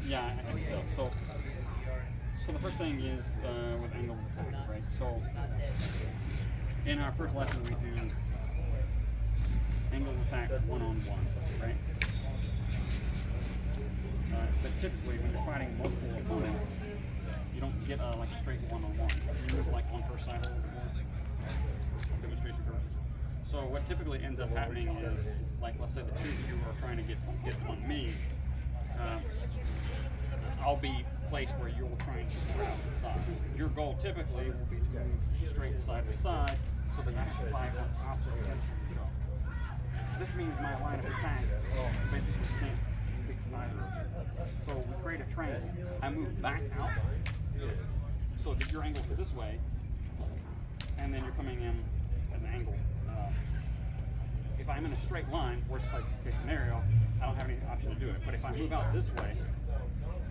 Yeah, I think so. So the first thing is with angle of attack, right? So in our first lesson, we do angle of attack one-on-one, right? But typically, when you're fighting multiple opponents, you don't get like a straight one-on-one. You move like on per side a little bit more. Demonstration purposes. So what typically ends up happening is, like, let's say the two of you are trying to get on me. I'll be placed where you'll try and square out the side. Your goal typically will be to move straight side to side, so that you have to fight on opposite directions. This means my line of attack basically can't pick either. So we create a triangle. I move back out, so that your angle is this way, and then you're coming in at an angle. If I'm in a straight line, worst case scenario, I don't have any option to do it. But if I move out this way,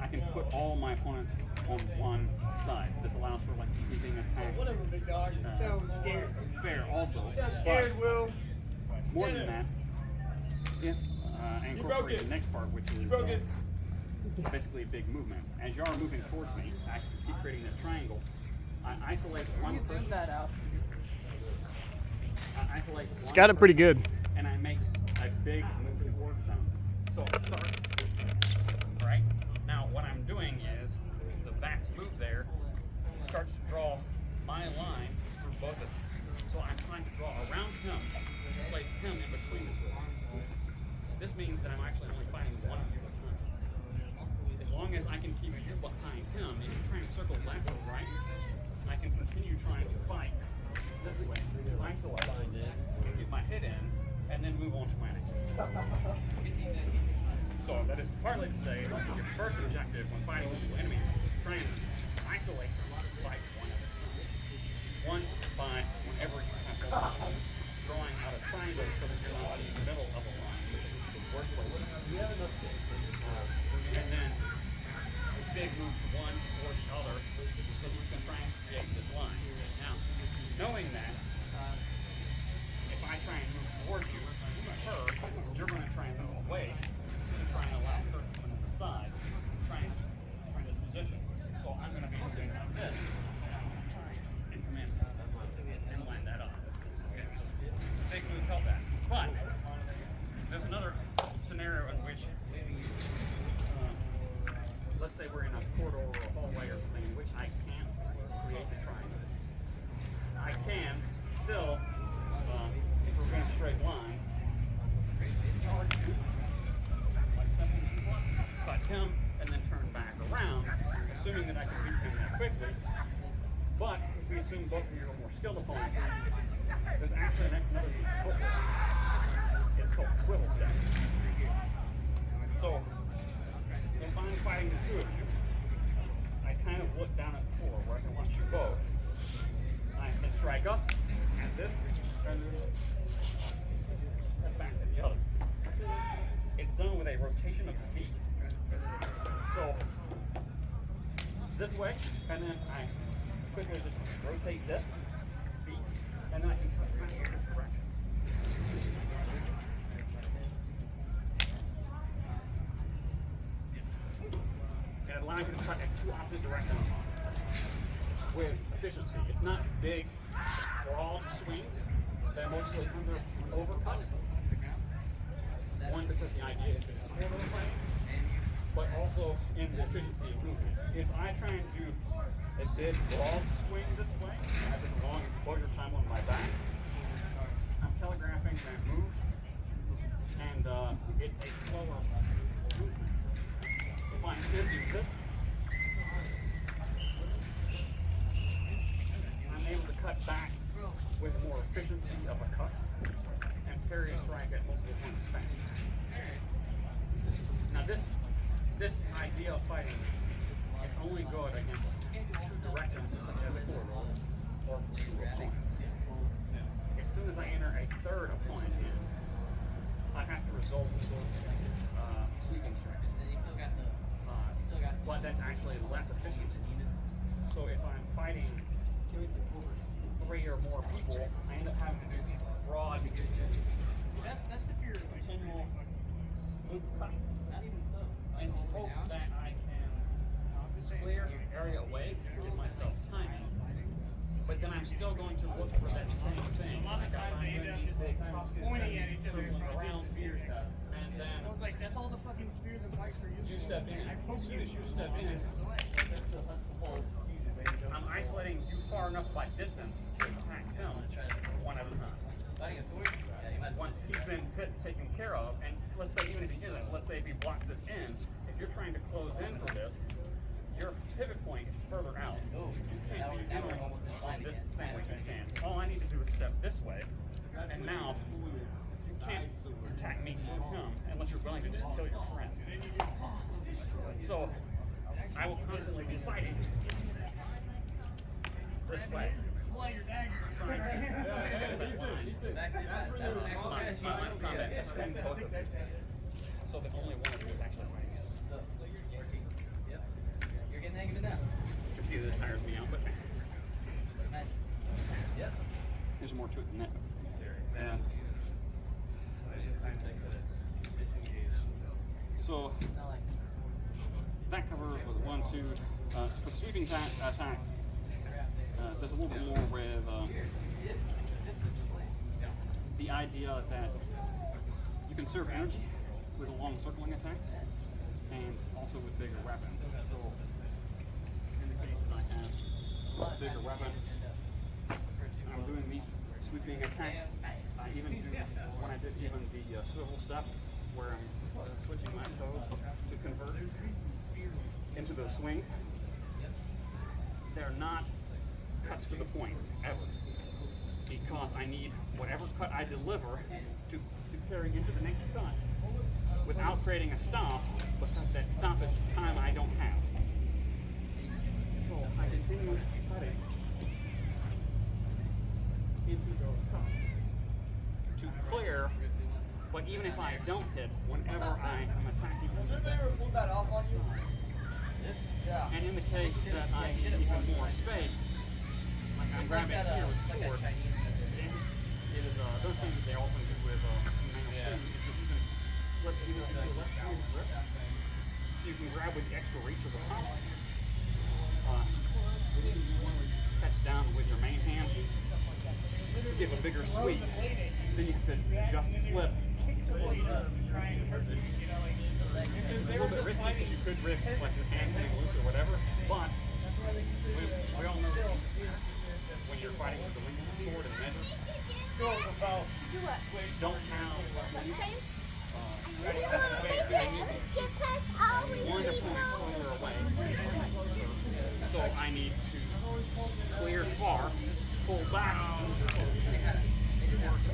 I can put all my opponents on one side. This allows for like sweeping attack. Whatever, big dog. You sound scared. Fair also. You sound scared, Will. More than that, if I incorporate the next part, which is basically a big movement. As you are moving towards me, I keep creating a triangle. I isolate one person. Zoom that out. I isolate one It's got it pretty good. and I make a big move towards them. So start. Right? Now what I'm doing is the back's move there starts to draw my line through both of them. So I'm trying to draw around him, place him in between the two. This means that I'm actually only fighting one of you at a time. As long as I can keep you behind him, if you're trying to circle left or right, I can continue trying to fight this way, isolate, get my hit in, and then move on to my next. So that is partly to say your first objective when fighting multiple enemies is try and isolate fight one at a time. One by whenever you have to drawing out a triangle so that you're not in the middle of a line, which is the worst place. And then a big move to one or the other so that you can try and create this line. Now, knowing that, if I try and move towards you, her, you're going to try and move away to try and allow her to come to the side, try and find this position. So I'm going to be doing like this, and come in and line that up. Okay. Big moves help that. But there's another scenario in which, let's say we're in a corridor or a hallway or something in which I can't create the triangle. I can still, if we're going a straight line, charge him, like stepping, cut him, and then turn back around, assuming that I can beat him that quickly. But if we assume both of you are more skilled opponents, there's actually another piece of footwork. It's called swivel steps. So if I'm fighting the two of you, I kind of look down at the floor where I can watch you both. I can strike up at this, and then back at the other. It's done with a rotation of the feet. So this way, and then I quickly just rotate this feet, and then I can cut back in this direction. It allows you to cut in two opposite directions with efficiency. It's not big, broad swings. They're mostly under overcuts. One, because the idea is that it's more fight, but also in the efficiency of movement. If I try and do a big, broad swing this way, I have this long exposure time on my back, I'm telegraphing that move, and it's a slower movement. If I instead do this, I'm able to cut back with more efficiency of a cut and parry a strike at multiple points faster. Now this idea of fighting is only good against two directions, such as a corridor or two opponents. As soon as I enter a third opponent in, I have to result in sweeping strikes. But that's actually less efficient. So if I'm fighting three or more people, I end up having to do these broad. That's if you're 10 more move cut. Not even so. And hope that I can area away to give myself timing. But then I'm still going to look for that same thing. A lot of times they end up just pointing at each other in front of around these spears. and then I was like, that's all the fucking spears and pikes are used you for. step in. As soon as you step in, I'm isolating you far enough by distance to attack him one at a time. Once he's been taken care of, and let's say even if he isn't, let's say if he blocks this in, if you're trying to close in for this, your pivot point is further out. You can't be in on this the same way you can. All I need to do is step this way, and now you can't attack me through him unless you're willing to just kill your friend. So I will constantly be fighting this way. Play your dagger. So that only one of you is actually fighting it. You're getting hang of it now. You see that it tires me out, but there's more to it than that. Yeah. So that covers with 1, 2. For the sweeping attack, there's a little bit more with the idea that you can conserve energy with a long circling attack and also with bigger weapons. So in the case that I have a bigger weapon, I'm doing these sweeping attacks. I even do, when I did even the swivel stuff, where I'm switching my toe to convert into the swing, they're not cuts to the point, ever. Because I need whatever cut I deliver to carry into the next cut without creating a stop, because that stop is time I don't have. So I continue cutting into those cuts to clear, but even if I don't hit, whenever I am attacking and in the case that I need even more space, like I'm grabbing here with the sword, it is those things that they often do with manual too, is that you can slip either into the left hand grip, so you can grab with the extra reach of the pump. You want to catch down with your main hand to give a bigger sweep. Then you have to adjust to slip. It's a little bit risky because you could risk like your hand getting loose or whatever, but we all know that when you're fighting with the length of the sword and measure, don't have one opponent further away. So I need to clear far, pull back,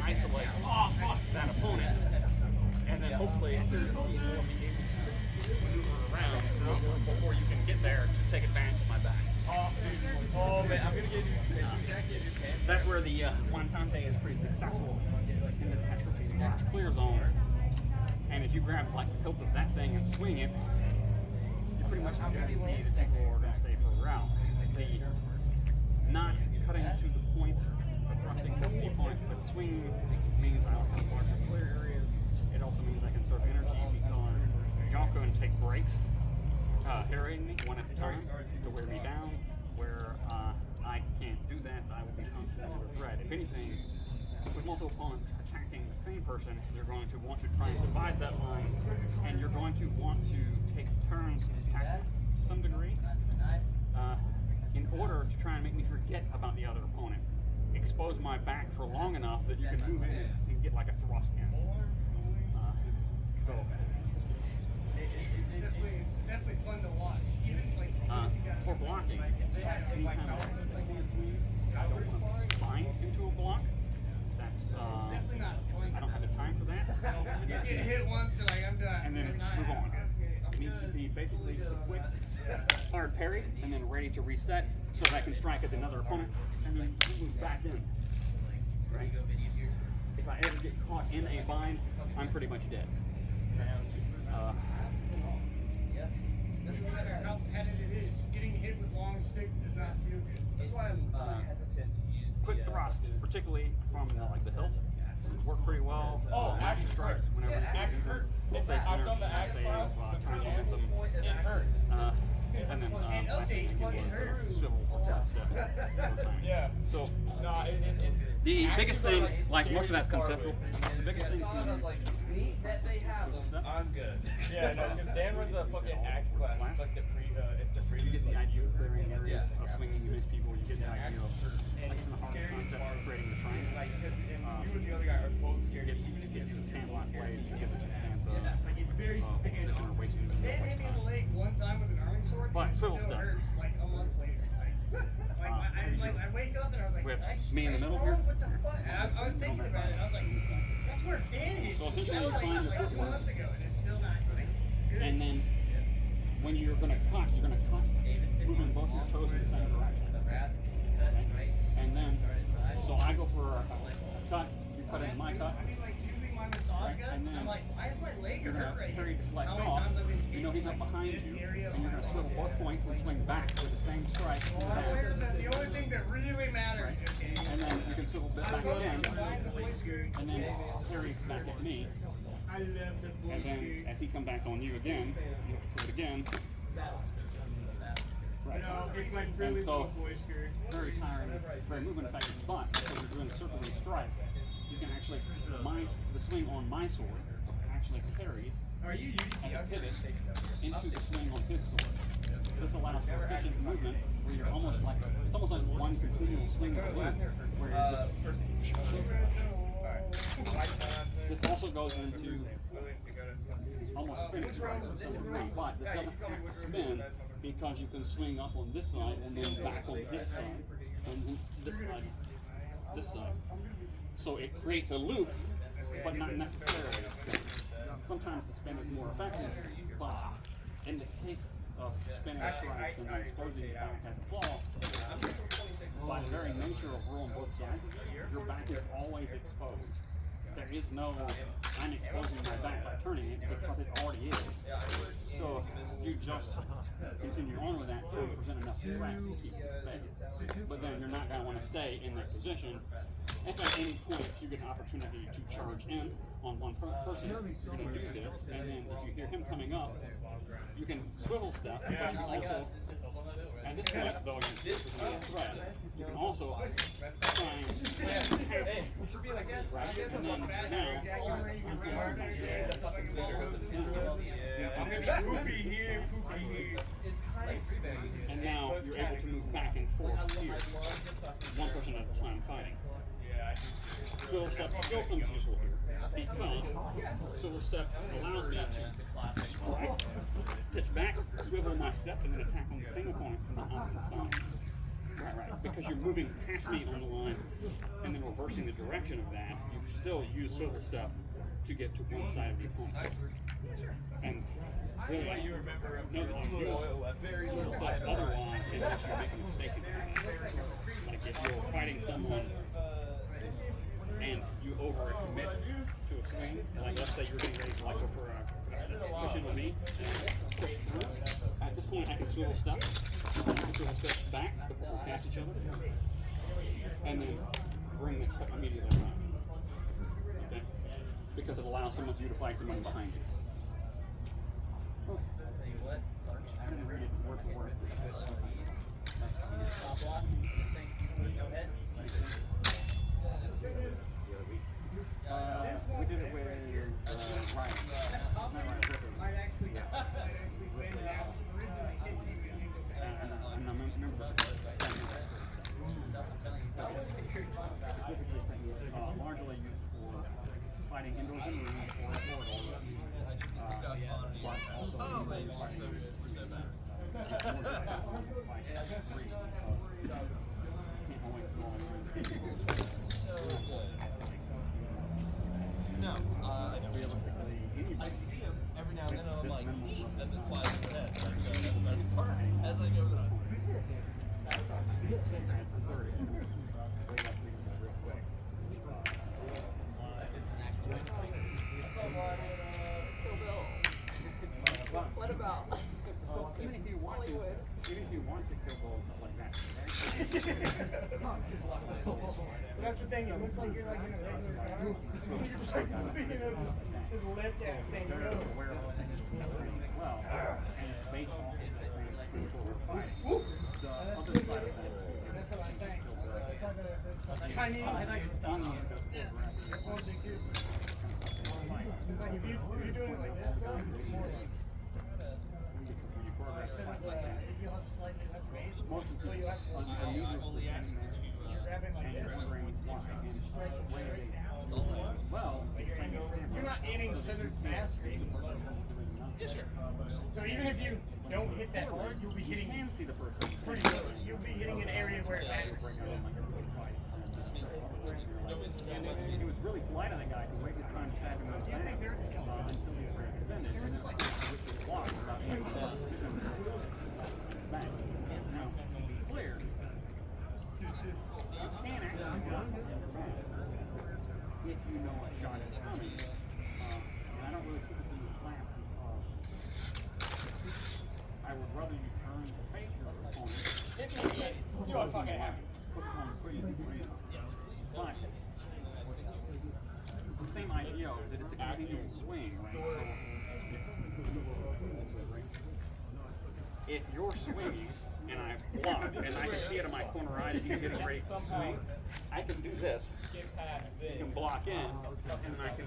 isolate that opponent, and then hopefully maneuver around before you can get there to take advantage of my back. Oh man, I'm gonna give you That's where the Guantante is pretty successful in the Tetra clear zone. And if you grab like the hilt of that thing and swing it, you pretty much guaranteed that people are going to stay further out. The not cutting to the point, the thrusting to the point, but swinging means I don't have larger clear areas. It also means I can conserve energy because y'all go and take breaks, harrying me one at a time to wear me down. Where I can't do that, I will be constantly under threat. If anything, with multiple opponents attacking the same person, you're going to want to try and divide that line, and you're going to want to take turns attacking to some degree in order to try and make me forget about the other opponent. Expose my back for long enough that you can move in and get like a thrust in. It's definitely fun to watch. Even like for blocking, anytime I don't want to bind into a block. That's definitely not fun. I don't have the time for that. You get hit once, you're like, I'm done. And then move on. It needs to be basically just a quick hard parry and then ready to reset so that I can strike at another opponent and then move back in. Right? If I ever get caught in a bind, I'm pretty much dead. Doesn't matter how competitive it is, getting hit with long stick does not feel good. That's why I'm hesitant to use Quick thrust, particularly from like the hilt, work pretty well. Axe strike, whenever you do them, it's a I've done the axe save thrust, time momentum. it hurts. And then And last thing update you fucking can do hurts. is swivel step. Yeah. So No, the biggest thing, actually, like most of that's scary to conceptual. start with. The biggest thing I was like, neat that they have them. I'm good. Yeah, no, because Dan runs a fucking axe class. It's like the you get the idea of clearing areas Yeah. of swinging. You miss people. You get the idea of And like it's the hard scary concept smart. of creating the triangle. Like, because you and the other guy are both scared. You can't lock blades. You get the chance of Like it's very standard. position or wasting Dan hit me in the leg one time with an arming sword. But and it swivel still step. hurts like a month later. I wake up and I was like, With I me in the middle swung, here? What the fuck? And I was thinking about it. And I was like, that's where Dan hit. So me. essentially That you was find your like 2 footwork. months ago, and it's still not like good. And then when you're going to cut moving both your toes in the same direction. And then, so I go for a cut, you cut into my cut. I mean, like usually my massage gun. And then I'm like, why is my leg you're hurt going right to carry here? the flag How many off. times I've been You know he's up hit behind this you, area and you're going to swivel both points and swing back with the same strike. The only thing that really matters, okay? And then you can swivel back again, Combine the voice skirt. and then carry back at me. I love the voice And then skirt. as he comes back on you again, you do it again. Right. No, it's my And really so, little voice skirt. very tiring, very movement effective, but because you're doing circling strikes, you can actually, the swing on my sword actually carries Are you as a pivot into the swing on his sword. This allows for efficient movement where you're almost like, it's almost like one continual swing of the loop, where you're just, this also goes into almost spinning strike to some degree, but this doesn't have to spin because you can swing up on this side and then back on this side, and then this side. So it creates a loop, but not necessarily. Sometimes the spin is more effective, but in the case of spinning strikes and exposing your back as a flaw, by the very nature of rolling both sides, your back is always exposed. There is no, I'm exposing my back by turning it because it already is. So you just continue on with that to present enough threat to keep you space. But then you're not going to want to stay in that position. If at any point you get an opportunity to charge in on one person, you're going to do this. And then if you hear him coming up, you can swivel step, but you can also, at this point though, you're a threat. You can also try and right? And then now, I'm gonna be poopy here, poopy here. and now you're able to move back and forth here, one person at a time fighting. Swivel step still comes useful here because swivel step allows me to strike, pitch back, swivel my step, and then attack on the same opponent from the opposite side. Right. Because you're moving past me on the line and then reversing the direction of that, you still use swivel step to get to one side of the opponent. And clearly, you remember know that you use swivel step otherwise unless you make a mistake in practice. Like if you're fighting someone and you overcommit to a swing, like let's say you're getting ready to like go for a push into me, and push through. At this point, I can swivel step. I can swivel step back before we pass each other, and then bring the cut immediately around. Okay? Because it allows someone you to fight someone behind you. Oh. Tell you what, I didn't read it word for word. top block. Go ahead. We did it with Ryan. Not Ryan, Ripley. And I remember the specifically largely used for fighting indoors in rooms or corridors. But also fighting No, I see him every now and then, and I'm like, neat, as it flies overhead. Like, that's the best part. As I go, What about even if you want to kill balls like that, That's the thing, it looks like you're like in a regular car. You're just like, just let that thing they're go. aware of what's as well, and it's based off of the same I mean, I thought you were stopping. that's one thing too. It's like if you're doing it like this though, it's more like instead of if you have slightly less base, but you have Only ask that you you're grabbing like this, strike it straight down. Well, Like you're not aiming centered mass, you're aiming low. Yeah, sure. So even if you don't hit that hard, you'll be hitting see the person. pretty close. You'll be hitting an area where it matters. He was really polite on the guy who waited his time chatting with his back until he was finished. And just like with his walk about back. Now, to be clear, you can actually block with your back if you know a shot is coming. And I don't really put this into the class because I would rather you turn to face your opponent. You are fucking happy. Put some pretty but the same idea is that it's a continual swing, right? So if you're swinging and I block and I can see it in my corner eye that he's getting ready to swing, I can do this. You can block in and I can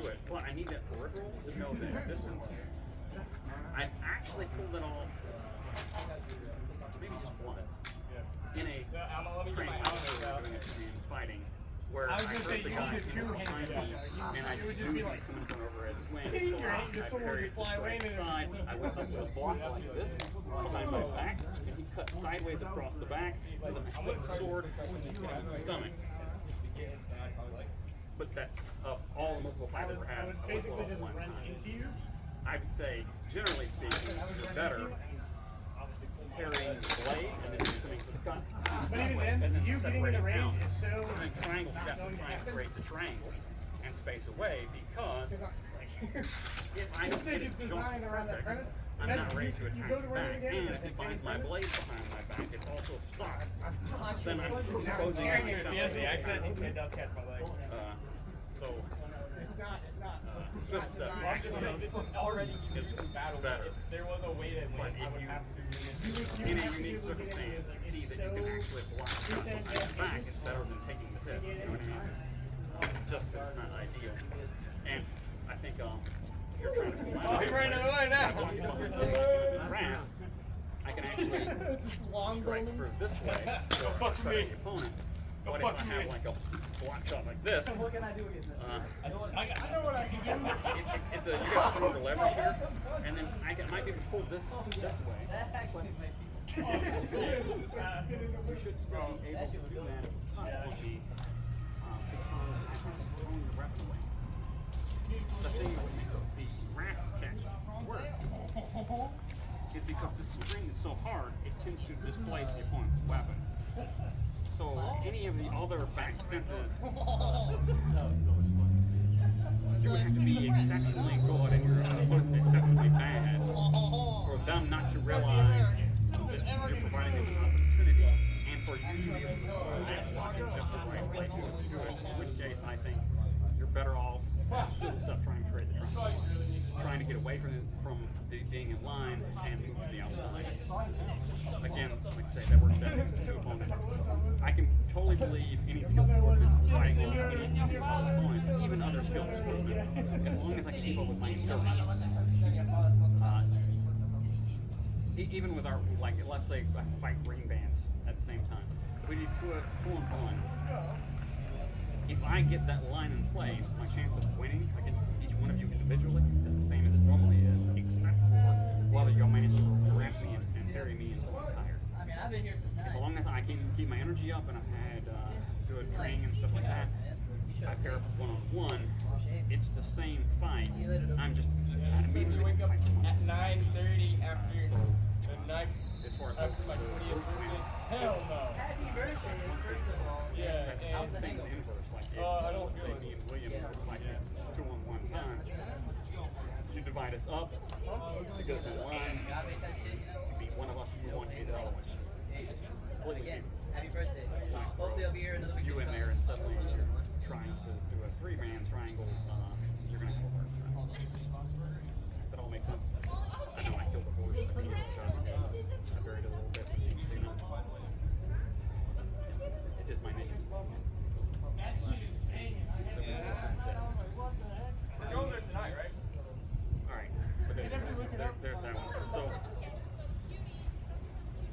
do it. But I need that peripheral to know that distance. I've actually pulled it off maybe just once. In a training fighting, where I heard the guy behind me, and I knew he was coming from overhead swing, so I parried the straight side. I went up with a block like this behind my back, and he cut sideways across the back, and then I flipped the sword into the stomach. But that's of all the multiple fights I've ever had. Basically just run into you. I would say, generally speaking, you're better parrying the blade and then coming to the cut. But even then, you getting in the range is so. The triangle's got to try and create the triangle and space away because if I don't get it just perfect, I'm not ready to attack back. And if he finds my blade behind my back, it's also stuck. Then I'm exposing If he has the accent, it does catch my leg. So It's not good stuff. I'm just saying, this is already just battle. Better. If there was a way to win, I would have to. in a unique circumstance, see that you can actually block behind the back is better than taking the hit. You know what I mean? Just that it's not ideal. And I think you're trying to pull out. Oh, he ran away now. I can actually strike through this way. Go fuck me. The opponent. But if I have like a block shot like this, What can I do against this? I know what I can do. it's a you got stronger leverage here, and then I might be able to pull this way. That actually might be. You should still be able to do that on the throwing the rep away. The thing that makes the rack catch work is because the spring is so hard, it tends to displace the opponent's weapon. So any of the other back fences, you would have to be exceptionally good and your opponent's exceptionally bad for them not to realize that you're providing them an opportunity and for you to be able to throw an ass lock in just the right place to do it. In which case, I think you're better off stop trying to trade the triangle, trying to get away from being in line and move to the outside. Again, like I say, that works better with two opponents. I can totally believe any skilled sportsman fighting off any opponent, even other skilled sportsmen, as long as I can keep up with my skill. Even with our, like, let's say I fight green bands at the same time. If we do two and one, if I get that line in place, my chance of winning against each one of you individually is the same as it normally is, except for whether you'll manage to harass me and parry me until I'm tired. I mean, I've been here since 9. As long as I can keep my energy up and I've had good training and stuff like that, I pair up one-on-one, it's the same fight. I'm just immediately Wake up fight someone. at 9:30 after the night. As far as After my 20th birthday? Hell no. Happy birthday, first of all. Yeah, That's and the same inverse. Like if, I don't feel say it. me and William were fighting 2-on-1 time, you divide us up, it goes in line, Gotta make that shit. you beat one of us, you want to be the other one. Again, happy birthday. Sign for Hopefully I'll be here another week. you in there, and suddenly you're trying to do a three-man triangle, you're going to have a hard time. That all makes sense? I know I killed the horse with a needle shot. I buried it a little bit. It just my name. there's that one. So